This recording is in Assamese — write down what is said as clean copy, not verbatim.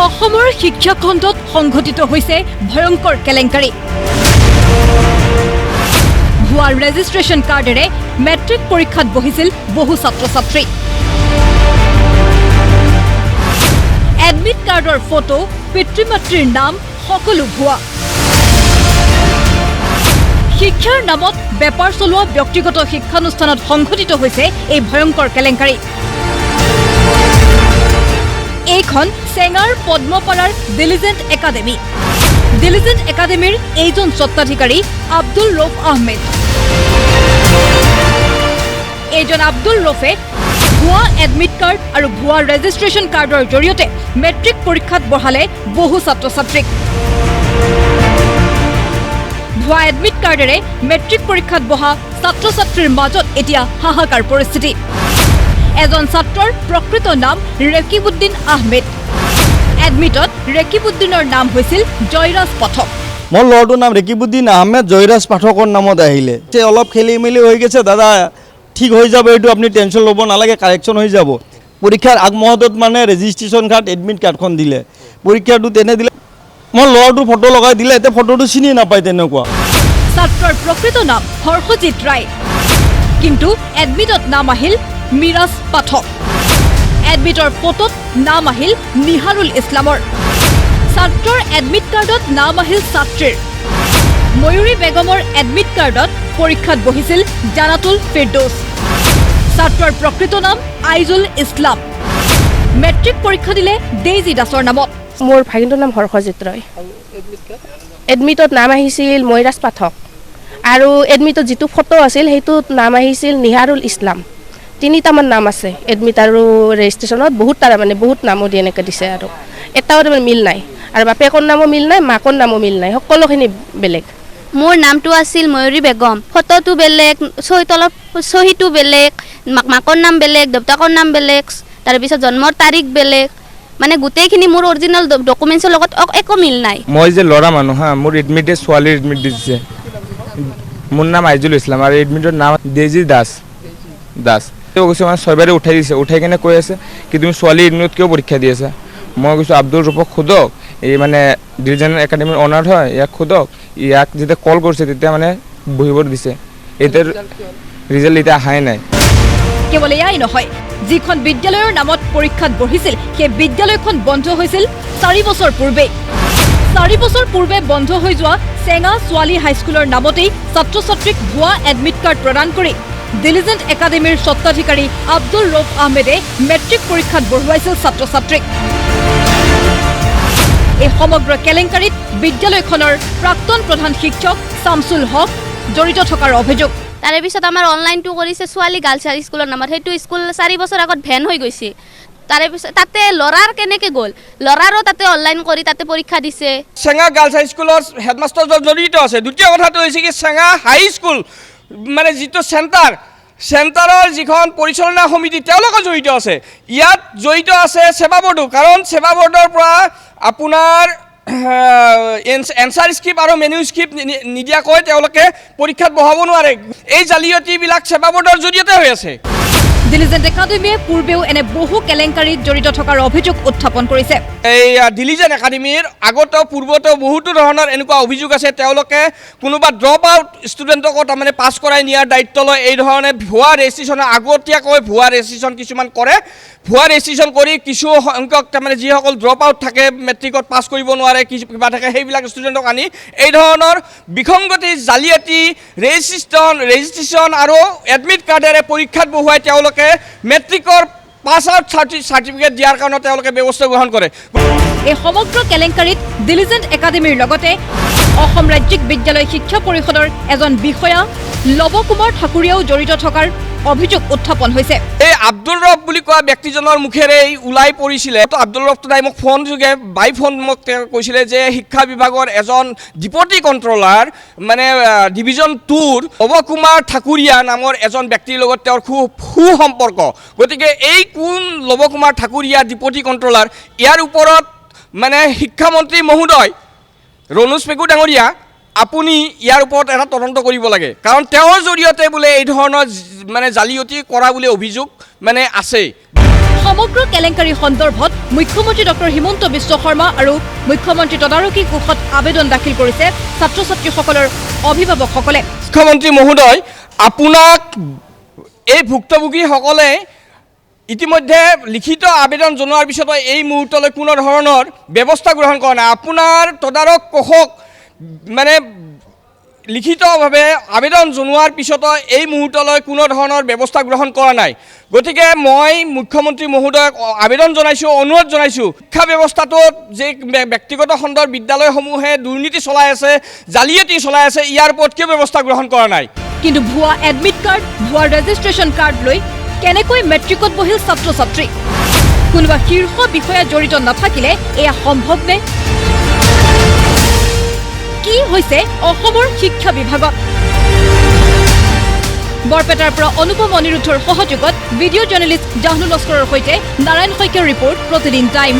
অসমৰ শিক্ষা খণ্ডত সংঘটিত হৈছে ভয়ংকৰ কেলেংকাৰী। ভুৱা ৰেজিষ্ট্ৰেশ্যন কাৰ্ডেৰে মেট্ৰিক পৰীক্ষাত বহিছিল বহু ছাত্ৰ ছাত্ৰী। এডমিট কাৰ্ডৰ ফটো, পিতৃ মাতৃৰ নাম সকলো ভুৱা। শিক্ষাৰ নামত বেপাৰ চলোৱা ব্যক্তিগত শিক্ষানুষ্ঠানত সংঘটিত হৈছে এই ভয়ংকৰ কেলেংকাৰী। এইখন চেঙাৰ পদ্মপাৰাৰ দিলিজেণ্ট একাডেমী। দিলিজেণ্ট একাডেমীৰ এইজন স্বত্বাধিকাৰী আব্দুল ৰৌফ আহমেদ। এইজন আব্দুল ৰৌফে ভুৱা এডমিট কাৰ্ড আৰু ভুৱা ৰেজিষ্ট্ৰেশ্যন কাৰ্ডৰ জৰিয়তে মেট্ৰিক পৰীক্ষাত বহালে বহু ছাত্ৰ ছাত্ৰীক। ভুৱা এডমিট কাৰ্ডেৰে মেট্ৰিক পৰীক্ষাত বহা ছাত্ৰ ছাত্ৰীৰ মাজত এতিয়া হাহাকাৰ পৰিস্থিতি। এজন ছাত্ৰৰ প্ৰকৃত নাম ৰেকিবুদ্দিন আহমেদ। এডমিটত ৰেকিবুদ্দিনৰ নাম হৈছিল জয়ৰাজ পাঠক। মোৰ ল'ৰাটোৰ নাম ৰেকিবুদ্দিন আহমেদ জয়ৰাজ পাঠকৰ নামত আহিলে। অলপ খেলি মেলি হৈ গৈছে, দাদা ঠিক হৈ যাব, এইটো আপুনি টেনশ্যন ল'ব নালাগে, কাৰেকশ্যন হৈ যাব। পৰীক্ষাৰ আগমুহূৰ্তত মানে ৰেজিষ্ট্ৰেশ্যন কাৰ্ড এডমিট কাৰ্ডখন দিলে, পৰীক্ষাটো তেনে দিলে। মোৰ ল'ৰাটোৰ ফটো লগাই দিলে, এতিয়া ফটোটো চিনি নাপায় তেনেকুৱা। ছাত্ৰৰ প্ৰকৃত নাম হৰ্ষজিৎ ৰায়, কিন্তু এডমিটত নাম আহিল মিৰাজ পাঠক। এডমিটৰ ফটোত নাম আহিল নিহাৰুল ইছলামৰ। ছাত্ৰৰ এডমিট কাৰ্ডত নাম আহিল ছাত্ৰীৰ। ময়ূৰী বেগমৰ এডমিট কাৰ্ডত পৰীক্ষাত বহিছিল জানাতুল ফিৰদৌছ। ছাত্ৰৰ প্ৰকৃত নাম আইজুল ইছলাম। মেট্ৰিক পৰীক্ষা দিলে ডেইজি দাসৰ নামত। মোৰ ভাগিনটোৰ নাম হৰ্ষজিৎ ৰয়। এডমিটত নাম আহিছিল ময়ৰাজ পাঠক আৰু এডমিটত যিটো ফটো আছিল সেইটোত নাম আহিছিল নিহাৰুল ইছলাম। তিনিটামান নাম আছে এডমিট আৰু ৰেজিষ্ট্ৰেশ্যনত, বহুত নামো দি এনেকৈ দিছে আৰু এটাও তাৰমানে মিল নাই। আৰু বাপেকৰ নামো মিল নাই, মাকৰ নামো মিল নাই, সকলোখিনি বেলেগ। মোৰ নামটো আছিল ময়ূৰী বেগম, ফটোটো বেলেগ, চহীটো বেলেগ, মাকৰ নাম বেলেগ, দেউতাকৰ নাম বেলেগ, তাৰপিছত জন্মৰ তাৰিখ বেলেগ, মানে গোটেইখিনি মোৰ অৰিজিনেল ডকুমেণ্টছৰ লগত একো মিল নাই। মই যে ল'ৰা মানুহ হা, মোৰ এডমিটে ছোৱালীৰ এডমিট দিছে। মোৰ নাম আইজুল ইছলাম আৰু এডমিটৰ নাম ডেইজি দাস। কৈছোঁ মানে 6 বাৰে উঠাই দিছে, উঠাই কিনে কৈ আছে কি তুমি ছোৱালী এডমিটত কিয় পৰীক্ষা দি আছা। মই কৈছোঁ আব্দুল ৰৌফক সোধক, এই মানে ডিভিজন একাডেমীৰ অনাৰ হয়, ইয়াক সোধক। ইয়াক যেতিয়া কল কৰিছে তেতিয়া মানে বহিব দিছে। এতিয়া ৰিজাল্ট এতিয়া অহাই নাই। কেৱল এয়াই নহয়, যিখন বিদ্যালয়ৰ নামত পৰীক্ষাত বহিছিল সেই বিদ্যালয়খন বন্ধ হৈছিল 4 বছৰ পূৰ্বে। 4 বছৰ পূৰ্বে বন্ধ হৈ যোৱা চেঙা ছোৱালী হাইস্কুলৰ নামতেই ছাত্ৰ ছাত্ৰীক ভুৱা এডমিট কাৰ্ড প্ৰদান কৰি দিলিজেণ্ট একাডেমীৰ স্বত্বাধিকাৰী আব্দুল ৰৌফ আহমেদে মেট্ৰিক পৰীক্ষাত বঢ়ুৱাইছিল ছাত্ৰ ছাত্ৰীক। এই সমগ্ৰ কেলেংকাৰীত বিদ্যালয়খনৰ প্ৰাক্তন প্ৰধান শিক্ষক শামছুল হক জড়িত থকাৰ অভিযোগ। তাৰে পিছত আমাৰ অনলাইনটো কৰিছে ছোৱালী গাৰ্লছ হাই স্কুলৰ নামত। সেইটো স্কুল 4 বছৰ আগত ভেন হৈ গৈছে। তাৰে পিছত তাতে ল'ৰাৰ কেনেকৈ গ'ল, ল'ৰাৰো তাতে অনলাইন কৰি তাতে পৰীক্ষা দিছে। চেঙা গাৰ্লছ হাই স্কুলৰ হেডমাষ্টাৰ জড়িত আছে। দ্বিতীয় কথাটো হৈছে কি চেঙা হাই স্কুল মানে যিটো চেণ্টাৰৰ যিখন পৰিচালনা সমিতি তেওঁলোকো জড়িত আছে। ইয়াত জড়িত আছে সেৱা বোৰ্ডো, কাৰণ সেৱা বোৰ্ডৰ পৰা আপোনাৰ এনচাৰ স্ক্ৰিপ্ট আৰু মেনু স্ক্ৰিপ্ট নিদিয়াকৈ তেওঁলোকে পৰীক্ষাত বহাব নোৱাৰে। এই জালিয়াতিবিলাক সেৱা বোৰ্ডৰ জৰিয়তে হৈ আছে। দিলিজেণ্ট একাডেমীয়ে পূৰ্বেও এনে বহু কেলেংকাৰীত জড়িত থকাৰ অভিযোগ উত্থাপন কৰিছে। এই দিলিজেণ্ট একাডেমীৰ পূৰ্বতেও বহুতো ধৰণৰ এনেকুৱা অভিযোগ আছে। তেওঁলোকে কোনোবা ড্ৰপ আউট ষ্টুডেণ্টকো তাৰমানে পাছ কৰাই নিয়াৰ দায়িত্ব লয়। এই ধৰণে ভুৱা ৰেজিষ্ট্ৰেশ্যনৰ আগতীয়াকৈ ভুৱা ৰেজিষ্ট্ৰেশ্যন কিছুমান কৰে। ভুৱা ৰেজিষ্ট্ৰেশ্যন কৰি কিছু সংখ্যক তাৰমানে যিসকল ড্ৰপ আউট থাকে, মেট্ৰিকত পাছ কৰিব নোৱাৰে, কিবা থাকে, সেইবিলাক ষ্টুডেণ্টক আনি এই ধৰণৰ বিসংগতি জালিয়াতি ৰেজিষ্ট্ৰেশ্যন আৰু এডমিট কাৰ্ডেৰে পৰীক্ষাত বহুৱাই তেওঁলোকে মেট্ৰিকৰ পাছ আউট চাৰ্টিফিকেট দিয়াৰ কাৰণে তেওঁলোকে ব্যৱস্থা গ্ৰহণ কৰে। এই সমগ্ৰ কেলেংকাৰীত দিলিজেণ্ট একাডেমীৰ লগতে অসম ৰাজ্যিক বিদ্যালয় শিক্ষা পৰিষদৰ এজন বিষয়া লৱ কুমাৰ ঠাকুৰীয়াও জড়িত থকাৰ অভিযোগ উত্থাপন হৈছে। এই আব্দুল ৰৌফ বুলি কোৱা ব্যক্তিজনৰ মুখেৰে ওলাই পৰিছিলে। আব্দুল ৰৌফ তাই মোক ফোন যোগে বাই ফোন মোক কৈছিলে যে শিক্ষা বিভাগৰ এজন ডিপুটি কণ্ট্ৰলাৰ মানে ডিভিজন 2ৰ লৱ কুমাৰ ঠাকুৰীয়া নামৰ এজন ব্যক্তিৰ লগত তেওঁৰ খুব সুসম্পৰ্ক। গতিকে এই কোন লৱ কুমাৰ ঠাকুৰীয়া ডিপুটি কণ্ট্ৰলাৰ, ইয়াৰ ওপৰত মানে শিক্ষামন্ত্ৰী মহোদয় ৰণোজ পেগু ডাঙৰীয়া আপুনি ইয়াৰ ওপৰত এটা তদন্ত কৰিব লাগে, কাৰণ তেওঁৰ জৰিয়তে বোলে এই ধৰণৰ মানে জালিয়াতি কৰা বুলি অভিযোগ মানে আছে। সমগ্ৰ কেলেংকাৰী সন্দৰ্ভত মুখ্যমন্ত্ৰী ডক্টৰ হিমন্ত বিশ্ব শৰ্মা আৰু মুখ্যমন্ত্ৰী তদাৰকী কোষত আবেদন দাখিল কৰিছে ছাত্ৰ ছাত্ৰীসকলৰ অভিভাৱকসকলে। মুখ্যমন্ত্ৰী মহোদয়, আপোনাক এই ভুক্তভোগীসকলে ইতিমধ্যে লিখিত আবেদন জনোৱাৰ পিছতো এই মুহূৰ্তলৈ কোনো ধৰণৰ ব্যৱস্থা গ্ৰহণ কৰা নাই। আপোনাৰ তদাৰক কোষক মানে লিখিতভাৱে আবেদন জনোৱাৰ পিছতো এই মুহূৰ্তলৈ কোনো ধৰণৰ ব্যৱস্থা গ্ৰহণ কৰা নাই। গতিকে মই মুখ্যমন্ত্ৰী মহোদয়ক আবেদন জনাইছোঁ, অনুৰোধ জনাইছোঁ, শিক্ষা ব্যৱস্থাটোত যে ব্যক্তিগত খণ্ডৰ বিদ্যালয়সমূহে দুৰ্নীতি চলাই আছে, জালিয়াতি চলাই আছে, ইয়াৰ ওপৰত কিয় ব্যৱস্থা গ্ৰহণ কৰা নাই? কিন্তু ভুৱা এডমিট কাৰ্ড, ভুৱা ৰেজিষ্ট্ৰেশ্যন কাৰ্ড লৈ কেনেকৈ মেট্ৰিকত বহিল ছাত্ৰ ছাত্ৰী? কোনোবা শীৰ্ষ বিষয়া জড়িত নাথাকিলে এয়া সম্ভৱনে? কি হৈছে অসমৰ শিক্ষা বিভাগত? বৰপেটাৰ পৰা অনুপম অনিৰুদ্ধৰ সহযোগত ভিডিঅ' জাৰ্নেলিষ্ট জাহ্নু লস্কৰৰ সৈতে নাৰায়ণ শইকীয়াৰ ৰিপৰ্ট, প্ৰতিদিন টাইম।